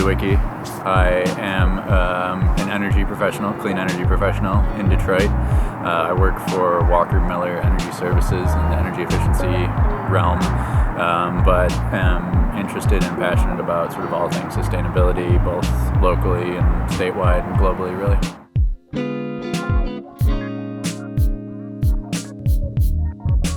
Dueweke. I am an energy professional, clean energy professional in Detroit. I work for Walker Miller Energy Services in the energy efficiency realm, but am interested and passionate about sort of all things sustainability, both locally and statewide and globally, really.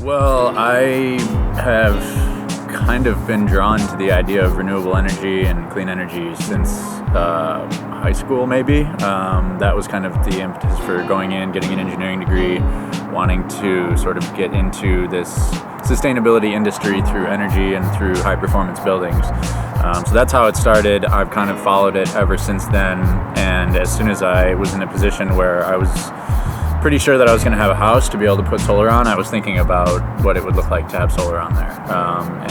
Well, I have kind of been drawn to the idea of renewable energy and clean energy since high school, maybe. That was kind of the impetus for going in, getting an engineering degree, wanting to sort of get into this sustainability industry through energy and through high-performance buildings. So that's how it started. I've kind of followed it ever since then, and as soon as I was in a position where I was pretty sure that I was going to have a house to be able to put solar on, I was thinking about what it would look like to have solar on there.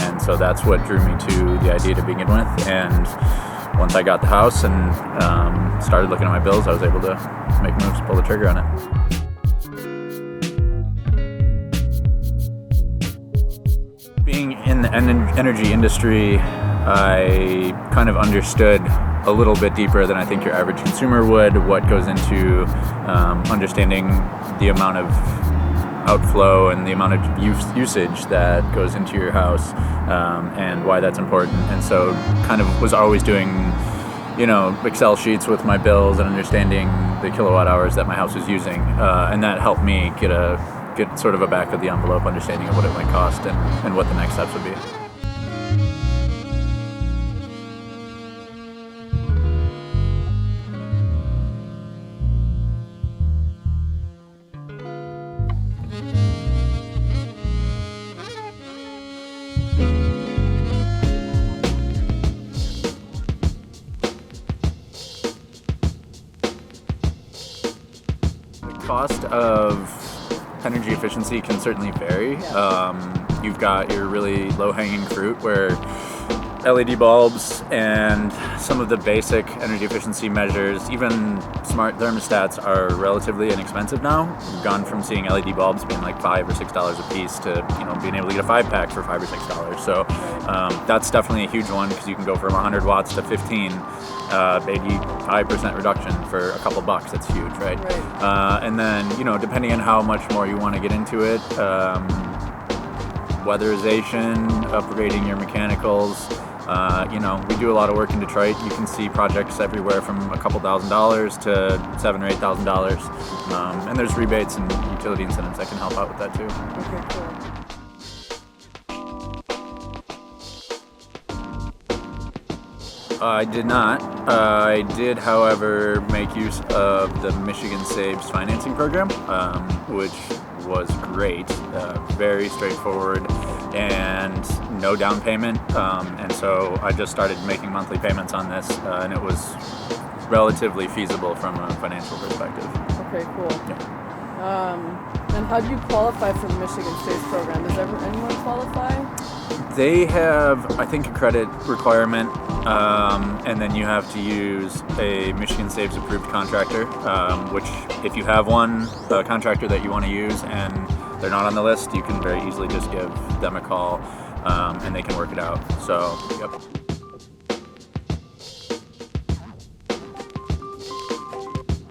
And so that's what drew me to the idea to begin with. And once I got the house and started looking at my bills, I was able to make moves, pull the trigger on it. Being in the energy industry, I kind of understood a little bit deeper than I think your average consumer would what goes into understanding the amount of outflow and the amount of usage that goes into your house, and why that's important. And so kind of was always doing, Excel sheets with my bills and understanding the kilowatt hours that my house was using, and that helped me get sort of a back of the envelope understanding of what it might cost and what the next steps would be. Cost of energy efficiency can certainly vary. You've got your really low-hanging fruit where LED bulbs and some of the basic energy efficiency measures, even smart thermostats, are relatively inexpensive now. We've gone from seeing LED bulbs being like $5 or $6 a piece to being able to get a 5-pack for $5 or $6. So that's definitely a huge one because you can go from 100 watts to 15, 85% reduction for a couple bucks. That's huge, right? And then depending on how much more you want to get into it, weatherization, upgrading your mechanicals. We do a lot of work in Detroit. You can see projects everywhere from a couple $1,000s to $7,000 or $8,000, and there's rebates and utility incentives that can help out with that too. Okay, cool. I did not. I did, however, make use of the Michigan Saves financing program, which was great, very straightforward, and no down payment. And so I just started making monthly payments on this, and it was relatively feasible from a financial perspective. Okay, cool. Yeah. And how do you qualify for the Michigan Saves program? Does anyone qualify? They have, I think, a credit requirement, and then you have to use a Michigan Saves approved contractor, which if you have one, the contractor that you want to use, and they're not on the list, you can very easily just give them a call, and they can work it out. So, yep.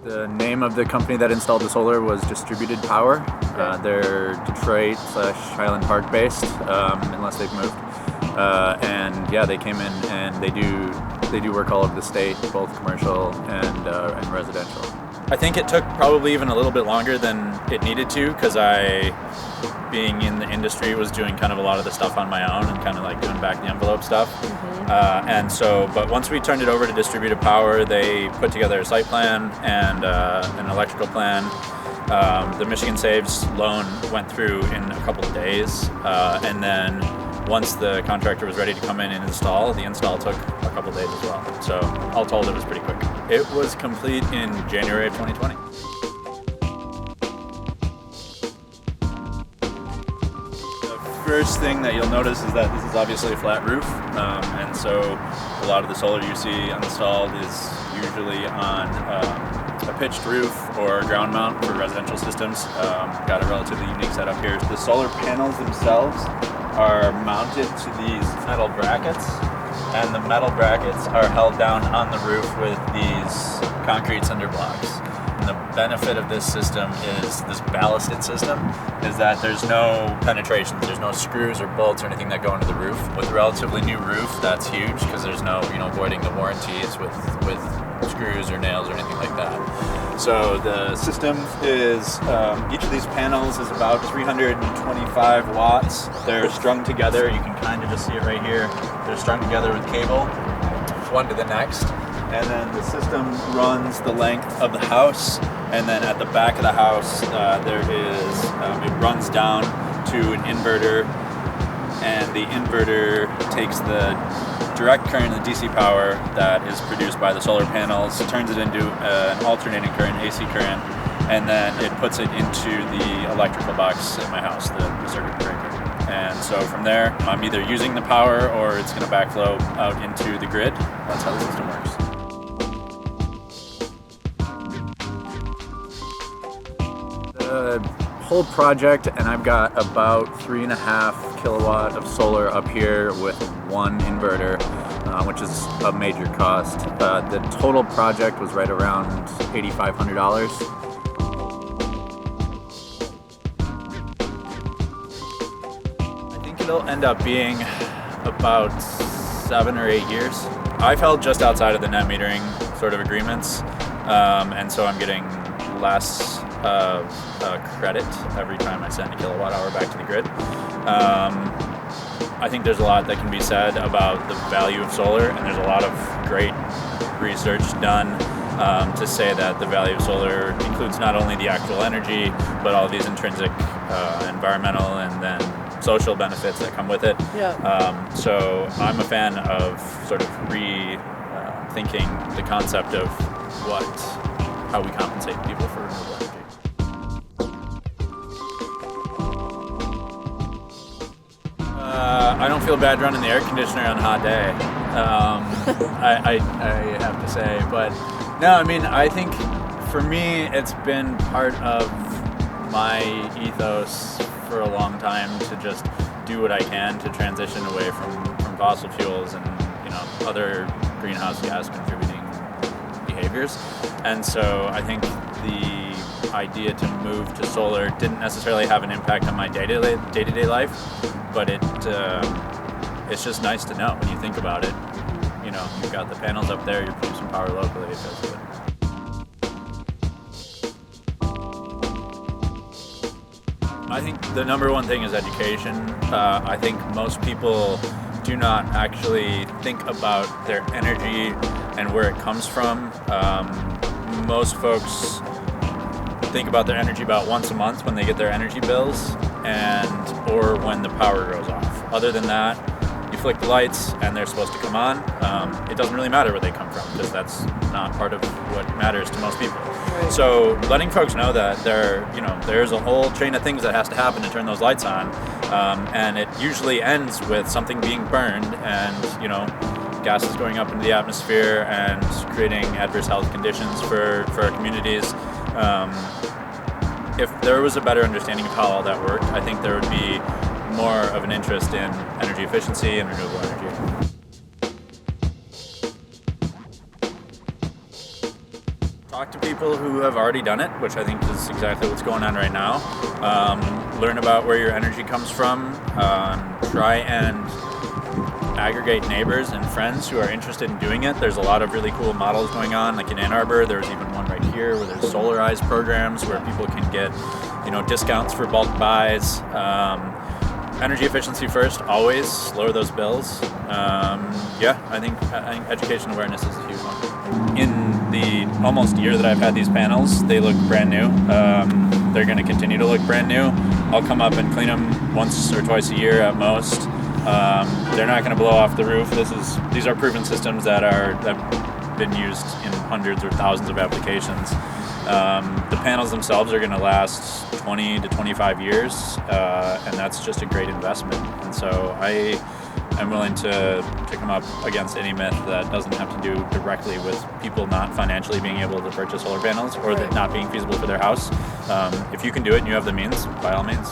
The name of the company that installed the solar was Distributed Power. They're Detroit/Highland Park based, unless they've moved. And yeah, they came in and they do work all over the state, both commercial and residential. I think it took probably even a little bit longer than it needed to, because I, being in the industry, was doing kind of a lot of the stuff on my own and kind of like doing back the envelope stuff. And so, but once we turned it over to Distributed Power, they put together a site plan and an electrical plan. The Michigan Saves loan went through in a couple of days, and then once the contractor was ready to come in and install, the install took a couple of days as well. So all told, it was pretty quick. It was complete in January of 2020. First thing that you'll notice is that this is obviously a flat roof, and so a lot of the solar you see installed is usually on a pitched roof or ground mount for residential systems. Got a relatively unique setup here. The solar panels themselves are mounted to these metal brackets, and the metal brackets are held down on the roof with these concrete cinder blocks. And the benefit of this system is this ballasted system is that there's no penetrations, there's no screws or bolts or anything that go into the roof. With a relatively new roof, that's huge because there's no, voiding the warranties with screws or nails or anything like that. So the system is, each of these panels is about 325 watts. They're strung together. You can kind of just see it right here. They're strung together with cable, one to the next. And then the system runs the length of the house. And then at the back of the house, it runs down to an inverter. And the inverter takes the direct current and DC power that is produced by the solar panels, turns it into an alternating current, AC current, and then it puts it into the electrical box at my house, the circuit breaker. And so from there, I'm either using the power or it's going to backflow out into the grid. That's how the system works. The whole project, and I've got about 3.5 kilowatt of solar up here with one inverter, which is a major cost. The total project was right around $8,500. I think it'll end up being about 7 or 8 years. I've held just outside of the net metering sort of agreements, and so I'm getting less credit every time I send a kilowatt hour back to the grid. I think there's a lot that can be said about the value of solar, and there's a lot of great research done to say that the value of solar includes not only the actual energy, but all these intrinsic environmental and then social benefits that come with it. Yeah. So I'm a fan of sort of rethinking the concept of how we compensate people for renewable energy. I don't feel bad running the air conditioner on a hot day. I have to say, but no, I mean, I think for me, it's been part of my ethos for a long time to just do what I can to transition away from fossil fuels and other greenhouse gas contributing behaviors. And so I think the idea to move to solar didn't necessarily have an impact on my day-to-day life, but it's just nice to know when you think about it. You've got the panels up there, you're producing power locally, it feels good. I think the number one thing is education. I think most people do not actually think about their energy and where it comes from. Most folks think about their energy about once a month when they get their energy bills or when the power goes off. Other than that, you flick the lights and they're supposed to come on. It doesn't really matter where they come from because that's not part of what matters to most people. Right. So letting folks know that there's a whole chain of things that has to happen to turn those lights on, and it usually ends with something being burned and gases going up into the atmosphere and creating adverse health conditions for our communities. If there was a better understanding of how all that worked, I think there would be more of an interest in energy efficiency and renewable energy. Talk to people who have already done it, which I think is exactly what's going on right now. Learn about where your energy comes from. Try and aggregate neighbors and friends who are interested in doing it. There's a lot of really cool models going on, like in Ann Arbor. There's even one right here where there's solarized programs where people can get, discounts for bulk buys. Energy efficiency first, always lower those bills. I think education awareness is a huge one. In the almost year that I've had these panels, they look brand new. They're going to continue to look brand new. I'll come up and clean them once or twice a year at most. They're not going to blow off the roof. These are proven systems that have been used in hundreds or thousands of applications. The panels themselves are going to last 20 to 25 years, and that's just a great investment. And so I'm willing to come up against any myth that doesn't have to do directly with people not financially being able to purchase solar panels or that not being feasible for their house. If you can do it and you have the means, by all means.